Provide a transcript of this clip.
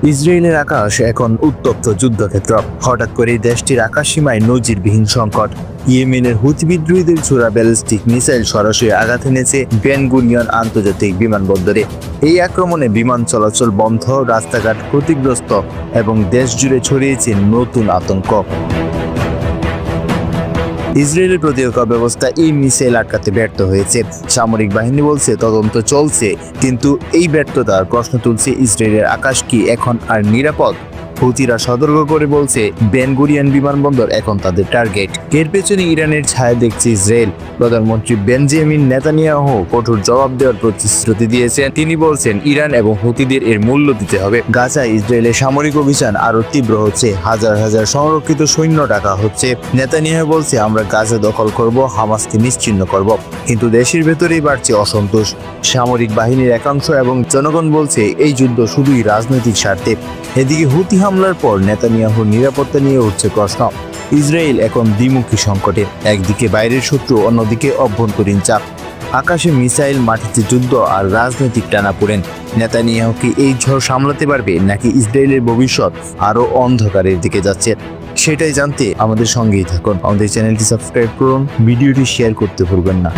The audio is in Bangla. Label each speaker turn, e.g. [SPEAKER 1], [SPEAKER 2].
[SPEAKER 1] ইসরায়েলের আকাশ এখন উত্তপ্ত যুদ্ধক্ষেত্র। হঠাৎ করে দেশটির আকাশ সীমায় নজিরবিহীন সংকট। ইয়েমেনের হুথি বিদ্রোহীদের ছোড়া ব্যালিস্টিক মিসাইল সরাসরি আঘাত এনেছে বেন গুরিয়ন আন্তর্জাতিক বিমানবন্দরে। এই আক্রমণে বিমান চলাচল বন্ধ, রাস্তাঘাট ক্ষতিগ্রস্ত এবং দেশ জুড়ে ছড়িয়েছে নতুন আতঙ্ক। ইসরায়েলের প্রতিরক্ষা ব্যবস্থা এই মিসাইল আটকাতে ব্যর্থ হয়েছে। সামরিক বাহিনী বলছে তদন্ত চলছে, কিন্তু এই ব্যর্থতার প্রশ্ন তুলছে ইসরায়েলের আকাশ কি এখন আর নিরাপদ? হুতিরা সতর্ক করে বলছে বেন গুরিয়ন বিমানবন্দর এখন তাদের টার্গেট। এর পেছনে ইরানের ছায়া দেখছে ইসরায়েল। প্রধানমন্ত্রী বেঞ্জামিন নেতানিয়াহু কঠোর জবাব দেওয়ার প্রতিশ্রুতি দিয়েছেন। তিনি বলছেন ইরান এবং হুতিদের এর মূল্য দিতে হবে। গাজায় ইসরায়েলের সামরিক অভিযান আরো তীব্র হচ্ছে, হাজার হাজার সংরক্ষিত সৈন্য ডাকা হচ্ছে। নেতানিয়াহু বলছে আমরা গাজা দখল করব, হামাসকে নিশ্চিহ্ন করব। কিন্তু দেশের ভেতরেই বাড়ছে অসন্তোষ। সামরিক বাহিনীর একাংশ এবং জনগণ বলছে এই যুদ্ধ শুধুই রাজনৈতিক স্বার্থে। এদিকে হুতি হামলার পর নেতানিয়াহুর নিরাপত্তা নিয়ে উঠছে প্রশ্ন। ইসরায়েল এখন দ্বিমুখী সংকটে, একদিকে বাইরের শত্রু, অন্যদিকে অভ্যন্তরীণ চাপ। আকাশে মিসাইল, মাটিতে যুদ্ধ আর রাজনৈতিক টানাপোড়েন। নেতানিয়াহু কি এই ঝড় সামলাতে পারবে, নাকি ইসরায়েলের ভবিষ্যৎ আরো অন্ধকারের দিকে যাচ্ছে? সেটাই জানতে আমাদের সঙ্গেই থাকুন। আমাদের চ্যানেলটি সাবস্ক্রাইব করুন, ভিডিওটি শেয়ার করতে ভুলবেন না।